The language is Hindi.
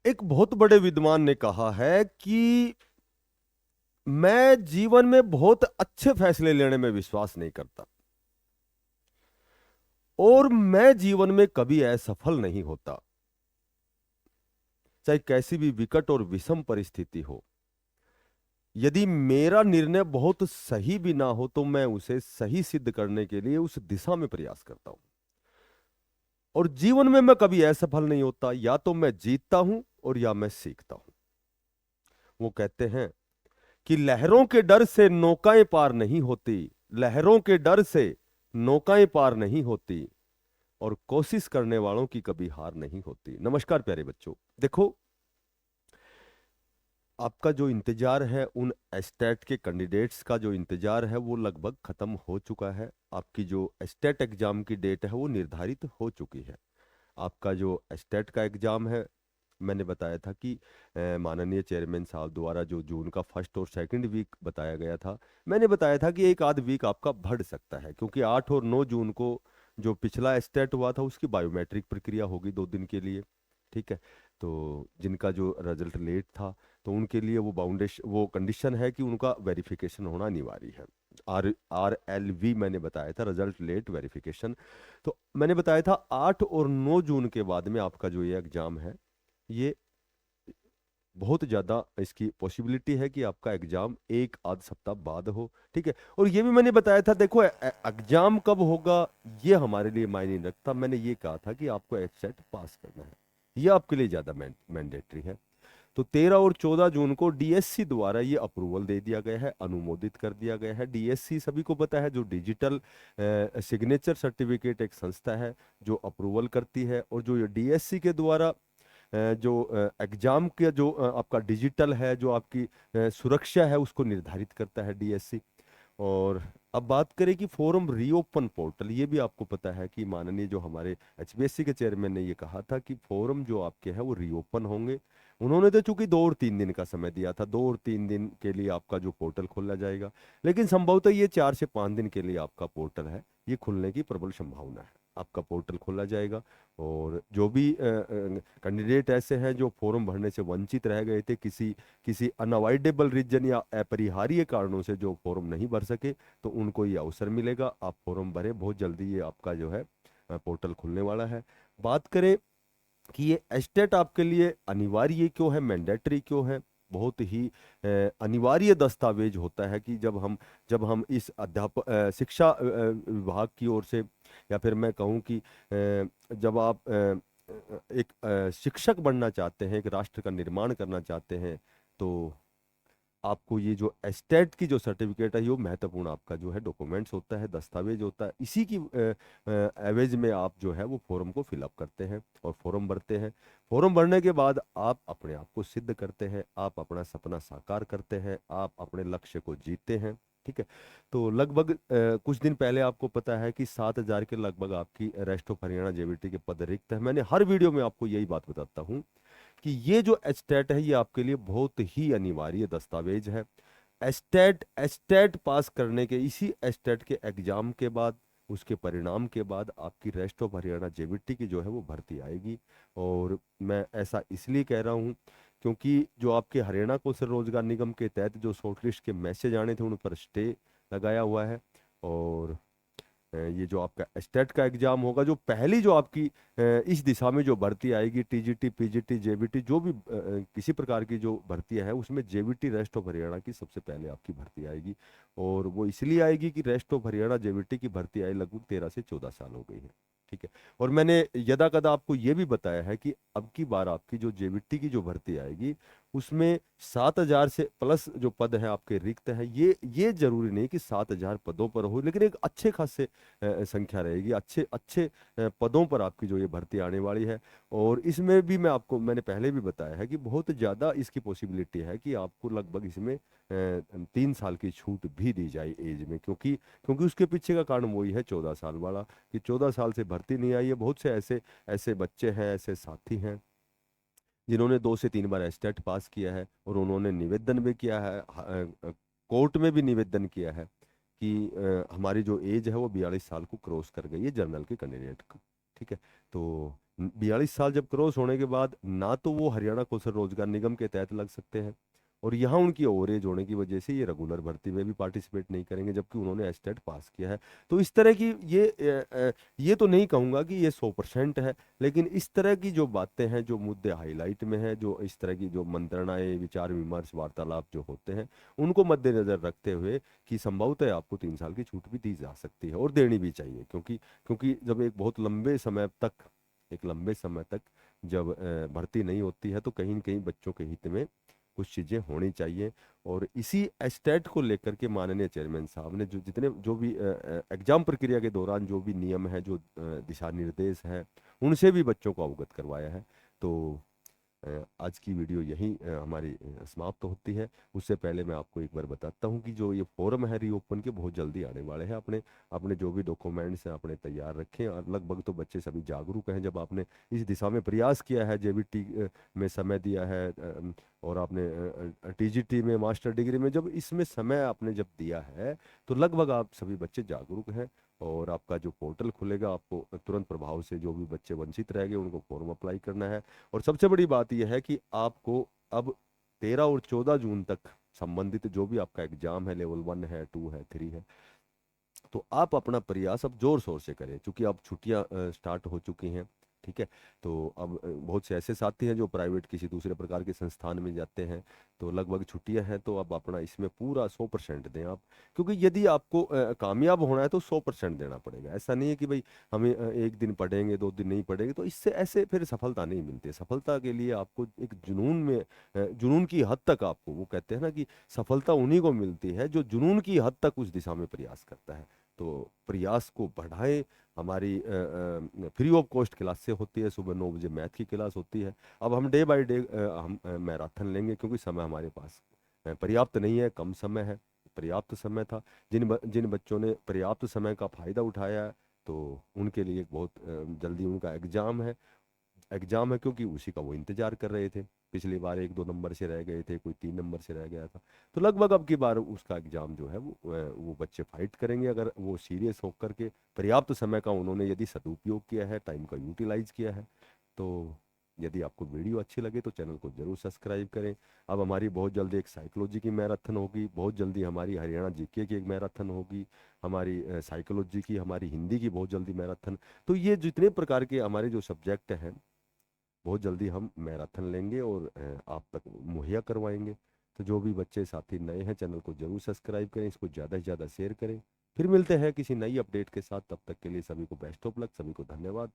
एक बहुत बड़े विद्वान ने कहा है कि मैं जीवन में बहुत अच्छे फैसले लेने में विश्वास नहीं करता और मैं जीवन में कभी असफल नहीं होता। चाहे कैसी भी विकट और विषम परिस्थिति हो, यदि मेरा निर्णय बहुत सही भी ना हो तो मैं उसे सही सिद्ध करने के लिए उस दिशा में प्रयास करता हूं। और जीवन में मैं कभी असफल नहीं होता, या तो मैं जीतता हूं और या मैं सीखता हूं। वो कहते हैं कि लहरों के डर से नौकाएं पार नहीं होती, लहरों के डर से नौकाएं पार नहीं होती, और कोशिश करने वालों की कभी हार नहीं होती। नमस्कार प्यारे बच्चों, देखो, आपका जो इंतजार है, उन एस्टेट के कैंडिडेट्स का जो इंतजार है वो लगभग खत्म हो चुका है। आपकी जो एस्टेट एग्जाम की डेट है वो निर्धारित हो चुकी है। आपका जो एस्टेट का एग्जाम है, मैंने बताया था कि माननीय चेयरमैन साहब द्वारा जो जून का फर्स्ट और सेकंड वीक बताया गया था, मैंने बताया था कि एक आध वीक आपका बढ़ सकता है, क्योंकि 8 और 9 जून को जो पिछला एस्टेट हुआ था उसकी बायोमेट्रिक प्रक्रिया होगी 2 दिन के लिए। ठीक है, तो जिनका जो रिजल्ट लेट था तो उनके लिए वो बाउंडेशन, वो कंडीशन है कि उनका वेरिफिकेशन होना अनिवार्य है। RLV मैंने बताया था, रिजल्ट लेट वेरिफिकेशन। तो मैंने बताया था 8 और 9 जून के बाद में आपका जो ये एग्जाम है, ये बहुत ज़्यादा इसकी पॉसिबिलिटी है कि आपका एग्जाम एक आध सप्ताह बाद हो। ठीक है, और ये भी मैंने बताया था, देखो एग्जाम कब होगा ये हमारे लिए मायने नहीं रखता। मैंने ये कहा था कि आपको एटसेट पास करना है, ये आपके लिए ज़्यादा मैंडेटरी है। तो 13 और 14 जून को डीएससी द्वारा ये अप्रूवल दे दिया गया है, अनुमोदित कर दिया गया है। डीएससी सभी को पता है, जो डिजिटल सिग्नेचर सर्टिफिकेट एक संस्था है जो अप्रूवल करती है, और जो ये डीएससी के द्वारा जो एग्जाम का जो आपका डिजिटल है, जो आपकी सुरक्षा है, उसको निर्धारित करता है डीएससी। और अब बात करें कि फोरम रीओपन पोर्टल, ये भी आपको पता है कि माननीय जो हमारे एचबीएससी के चेयरमैन ने ये कहा था कि फोरम जो आपके हैं वो रीओपन होंगे। उन्होंने तो चूंकि 2 और 3 दिन का समय दिया था, 2 और 3 दिन के लिए आपका जो पोर्टल खोला जाएगा, लेकिन संभवतः ये 4 से 5 दिन के लिए आपका पोर्टल है, ये खुलने की प्रबल संभावना है। आपका पोर्टल खोला जाएगा, और जो भी कैंडिडेट ऐसे हैं जो फॉर्म भरने से वंचित रह गए थे, किसी किसी अनअवॉइडेबल रीजन या अपरिहार्य कारणों से जो फॉर्म नहीं भर सके, तो उनको ये अवसर मिलेगा। आप फॉर्म भरें, बहुत जल्दी ये आपका जो है पोर्टल खुलने वाला है। बात करें कि ये एस्टेट आपके लिए अनिवार्य क्यों है, मैंडेटरी क्यों है। बहुत ही अनिवार्य दस्तावेज होता है कि जब हम इस शिक्षा विभाग की ओर से, या फिर मैं कहूँ कि जब आप एक शिक्षक बनना चाहते हैं, एक राष्ट्र का निर्माण करना चाहते हैं, तो आपको ये जो एस्टेट की जो सर्टिफिकेट है, ये महत्वपूर्ण आपका जो है डॉक्यूमेंट्स होता है, दस्तावेज होता है। इसी की एवेज में आप जो है वो फॉर्म को फिलअप करते हैं और फॉर्म भरते हैं। फॉर्म भरने के बाद आप अपने आप को सिद्ध करते हैं, आप अपना सपना साकार करते हैं, आप अपने लक्ष्य को जीते हैं। ठीक है, तो लगभग कुछ दिन पहले आपको पता है कि 7,000 के लगभग आपकी रेस्ट ऑफ हरियाणा जेबीटी के पद रिक्त है। मैंने हर वीडियो में आपको यही बात बताता हूँ कि ये जो एस्टेट है ये आपके लिए बहुत ही अनिवार्य दस्तावेज है। एस्टेट एस्टेट पास करने के, इसी एस्टेट के एग्जाम के बाद, उसके परिणाम के बाद आपकी रेस्ट ऑफ हरियाणा जेबीटी की जो है वो भर्ती आएगी। और मैं ऐसा इसलिए कह रहा हूँ क्योंकि जो आपके हरियाणा कौशल रोजगार निगम के तहत जो शॉर्टलिस्ट के मैसेज आने थे उन पर स्टे लगाया हुआ है। और ये जो आपका एस्टेट का एग्जाम होगा, जो पहली जो आपकी इस दिशा में जो भर्ती आएगी, टीजीटी पीजीटी जेबीटी, जो भी किसी प्रकार की जो भर्तियां हैं, उसमें जेबीटी रेस्ट ऑफ हरियाणा की सबसे पहले आपकी भर्ती आएगी। और वो इसलिए आएगी कि रेस्ट ऑफ हरियाणा जेबीटी की भर्ती आई लगभग 13 से 14 साल हो गई है। ठीक है, और मैंने यदा कदा आपको ये भी बताया है कि अब की बार आपकी जो जेबीटी की जो भर्ती आएगी उसमें 7,000 से प्लस जो पद हैं आपके रिक्त हैं। ये जरूरी नहीं कि 7,000 पदों पर हो, लेकिन एक अच्छे खासे संख्या रहेगी, अच्छे अच्छे पदों पर आपकी जो ये भर्ती आने वाली है। और इसमें भी मैंने पहले भी बताया है कि बहुत ज़्यादा इसकी पॉसिबिलिटी है कि आपको लगभग इसमें 3 साल की छूट भी दी जाए एज में, क्योंकि क्योंकि उसके पीछे का कारण वही है 14 साल वाला, कि 14 साल से भर्ती नहीं आई है। बहुत से ऐसे ऐसे बच्चे हैं, ऐसे साथी हैं जिन्होंने 2 से 3 बार एस्टेट पास किया है, और उन्होंने निवेदन भी किया है, कोर्ट में भी निवेदन किया है कि हमारी जो एज है वो 42 साल को क्रॉस कर गई है जनरल के कैंडिडेट को। ठीक है, तो 42 साल जब क्रॉस होने के बाद ना तो वो हरियाणा कौशल रोजगार निगम के तहत लग सकते हैं, और यहाँ उनकी ओवर एज होने की वजह से ये रेगुलर भर्ती में भी पार्टिसिपेट नहीं करेंगे, जबकि उन्होंने एस्टेट पास किया है। तो इस तरह की ये तो नहीं कहूँगा कि ये 100% है, लेकिन इस तरह की जो बातें हैं, जो मुद्दे हाईलाइट में हैं, जो इस तरह की जो मंत्रणाएं, विचार विमर्श, वार्तालाप जो होते हैं, उनको मद्देनजर रखते हुए कि संभवतः आपको 3 साल की छूट भी दी जा सकती है और देनी भी चाहिए, क्योंकि क्योंकि जब एक लंबे समय तक जब भर्ती नहीं होती है, तो कहीं न कहीं बच्चों के हित में कुछ चीज़ें होनी चाहिए। और इसी एस्टेट को लेकर के माननीय चेयरमैन साहब ने जो भी एग्जाम प्रक्रिया के दौरान जो भी नियम है, जो दिशा निर्देश है, उनसे भी बच्चों को अवगत करवाया है। तो आज की वीडियो यहीं हमारी समाप्त होती है। उससे पहले मैं आपको एक बार बताता हूँ कि जो ये फोरम है रीओपन के, बहुत जल्दी आने वाले हैं। अपने अपने जो भी डॉक्यूमेंट्स हैं अपने तैयार रखें, और लगभग तो बच्चे सभी जागरूक हैं। जब आपने इस दिशा में प्रयास किया है, जेबीटी में समय दिया है, और आपने टीजीटी में, मास्टर डिग्री में जब इसमें समय आपने जब दिया है, तो लगभग आप सभी बच्चे जागरूक हैं। और आपका जो पोर्टल खुलेगा, आपको तुरंत प्रभाव से जो भी बच्चे वंचित रह गए उनको फॉर्म अप्लाई करना है। और सबसे बड़ी बात यह है कि आपको अब 13 और 14 जून तक संबंधित जो भी आपका एग्जाम है, लेवल 1 है, 2 है, 3 है, तो आप अपना प्रयास अब जोर शोर से करें, क्योंकि अब छुट्टियां स्टार्ट हो चुकी हैं। ठीक है। तो अब बहुत से ऐसे साथी हैं जो प्राइवेट किसी दूसरे प्रकार के संस्थान में जाते हैं, तो लगभग छुट्टियां हैं, तो अब अपना इसमें पूरा 100% दें आप। क्योंकि यदि आपको कामयाब होना है तो 100% देना पड़ेगा। ऐसा नहीं है कि भाई हमें एक दिन पढ़ेंगे, 2 दिन नहीं पढ़ेंगे, तो इससे ऐसे फिर सफलता नहीं मिलती है। सफलता के लिए आपको एक जुनून में जुनून की हद तक, आपको वो कहते हैं ना कि सफलता उन्हीं को मिलती है जो जुनून की हद तक उस दिशा में प्रयास करता है। तो प्रयास को बढ़ाएं। हमारी फ्री ऑफ कॉस्ट क्लास से होती है, सुबह 9 बजे मैथ की क्लास होती है। अब हम डे बाय डे हम मैराथन लेंगे, क्योंकि समय हमारे पास पर्याप्त नहीं है, कम समय है। पर्याप्त समय था, जिन बच्चों ने पर्याप्त समय का फायदा उठाया है, तो उनके लिए बहुत जल्दी उनका एग्जाम है, क्योंकि उसी का वो इंतजार कर रहे थे। पिछली बार 1-2 नंबर से रह गए थे, कोई 3 नंबर से रह गया था। तो लगभग अब की बार उसका एग्जाम जो है वो बच्चे फाइट करेंगे, अगर वो सीरियस होकर के पर्याप्त समय का उन्होंने यदि सदुपयोग किया है, टाइम का यूटिलाइज किया है। तो यदि आपको वीडियो अच्छी लगे तो चैनल को जरूर सब्सक्राइब करें। अब हमारी बहुत जल्दी एक साइकोलॉजी की मैराथन होगी, बहुत जल्दी हमारी हरियाणा जीके की एक मैराथन होगी, हमारी साइकोलॉजी की, हमारी हिंदी की बहुत जल्दी मैराथन। तो ये जितने प्रकार के हमारे जो सब्जेक्ट हैं, बहुत जल्दी हम मैराथन लेंगे और आप तक मुहैया करवाएंगे। तो जो भी बच्चे साथी नए हैं, चैनल को जरूर सब्सक्राइब करें, इसको ज़्यादा से ज़्यादा शेयर करें। फिर मिलते हैं किसी नई अपडेट के साथ, तब तक के लिए सभी को बेस्ट ऑफ लक, सभी को धन्यवाद।